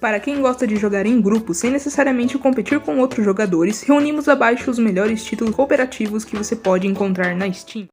Para quem gosta de jogar em grupo sem necessariamente competir com outros jogadores, reunimos abaixo os melhores títulos cooperativos que você pode encontrar na Steam.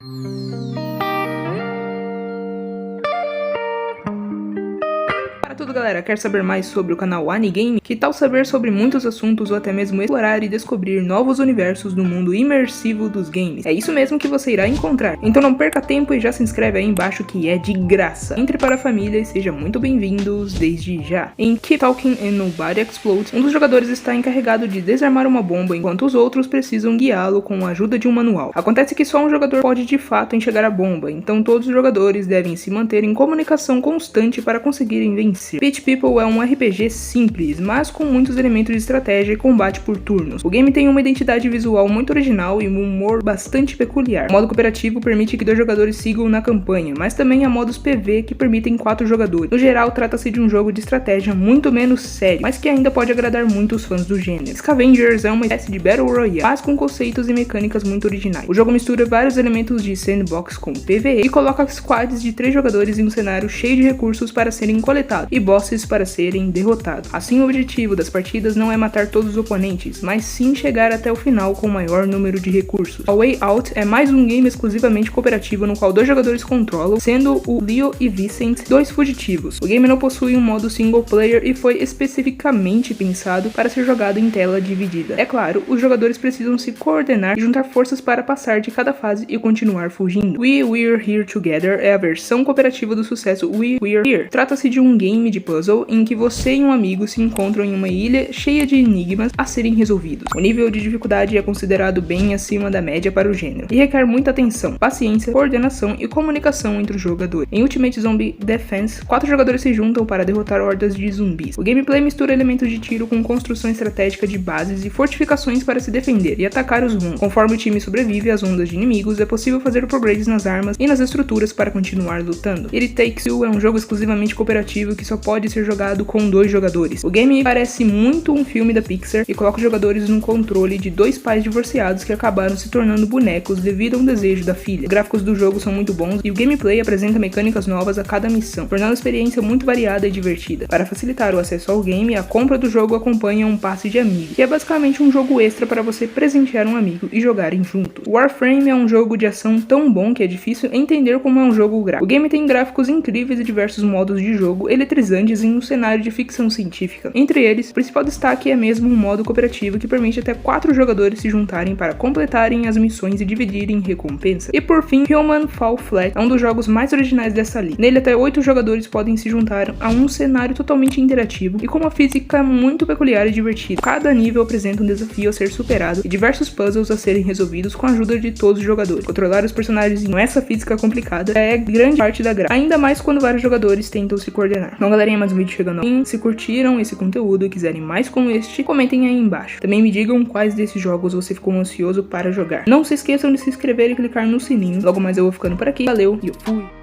Tudo, galera, quer saber mais sobre o canal Anigame? Que tal saber sobre muitos assuntos ou até mesmo explorar e descobrir novos universos do mundo imersivo dos games? É isso mesmo que você irá encontrar. Então não perca tempo e já se inscreve aí embaixo que é de graça. Entre para a família e sejam muito bem-vindos desde já. Em Keep Talking and Nobody Explodes, um dos jogadores está encarregado de desarmar uma bomba enquanto os outros precisam guiá-lo com a ajuda de um manual. Acontece que só um jogador pode de fato enxergar a bomba, então todos os jogadores devem se manter em comunicação constante para conseguirem vencer. Pitch People é um RPG simples, mas com muitos elementos de estratégia e combate por turnos. O game tem uma identidade visual muito original e um humor bastante peculiar. O modo cooperativo permite que 2 jogadores sigam na campanha, mas também há modos PV que permitem 4 jogadores. No geral, trata-se de um jogo de estratégia muito menos sério, mas que ainda pode agradar muito os fãs do gênero. Scavengers é uma espécie de Battle Royale, mas com conceitos e mecânicas muito originais. O jogo mistura vários elementos de sandbox com PvE e coloca squads de 3 jogadores em um cenário cheio de recursos para serem coletados e bosses para serem derrotados. Assim, o objetivo das partidas não é matar todos os oponentes, mas sim chegar até o final com o maior número de recursos. A Way Out é mais um game exclusivamente cooperativo no qual 2 jogadores controlam, sendo o Leo e Vincent 2 fugitivos. O game não possui um modo single player e foi especificamente pensado para ser jogado em tela dividida. É claro, os jogadores precisam se coordenar e juntar forças para passar de cada fase e continuar fugindo. We're Here Together é a versão cooperativa do sucesso We're Here. Trata-se de um game de puzzle em que você e um amigo se encontram em uma ilha cheia de enigmas a serem resolvidos. O nível de dificuldade é considerado bem acima da média para o gênero e requer muita atenção, paciência, coordenação e comunicação entre os jogadores. Em Ultimate Zombie Defense, 4 jogadores se juntam para derrotar hordas de zumbis. O gameplay mistura elementos de tiro com construção estratégica de bases e fortificações para se defender e atacar os rumos. Conforme o time sobrevive às ondas de inimigos, é possível fazer upgrades nas armas e nas estruturas para continuar lutando. It Takes Two é um jogo exclusivamente cooperativo que só pode ser jogado com 2 jogadores. O game parece muito um filme da Pixar e coloca os jogadores no controle de 2 pais divorciados que acabaram se tornando bonecos devido a um desejo da filha. Os gráficos do jogo são muito bons e o gameplay apresenta mecânicas novas a cada missão, tornando a experiência muito variada e divertida. Para facilitar o acesso ao game, a compra do jogo acompanha um passe de amigo, que é basicamente um jogo extra para você presentear um amigo e jogarem junto. Warframe é um jogo de ação tão bom que é difícil entender como é um jogo gráfico. O game tem gráficos incríveis e diversos modos de jogo eletrizantes em um cenário de ficção científica. Entre eles, o principal destaque é mesmo um modo cooperativo que permite até 4 jogadores se juntarem para completarem as missões e dividirem recompensa. E por fim, Human Fall Flat é um dos jogos mais originais dessa linha. Nele até 8 jogadores podem se juntar a um cenário totalmente interativo e com uma física muito peculiar e divertida. Cada nível apresenta um desafio a ser superado e diversos puzzles a serem resolvidos com a ajuda de todos os jogadores. Controlar os personagens em essa física complicada é grande parte da graça, ainda mais quando vários jogadores tentam se coordenar. Então, galerinha, mais um vídeo chegando ao fim. Se curtiram esse conteúdo e quiserem mais como este, comentem aí embaixo. Também me digam quais desses jogos você ficou ansioso para jogar. Não se esqueçam de se inscrever e clicar no sininho. Logo mais eu vou ficando por aqui. Valeu e eu fui!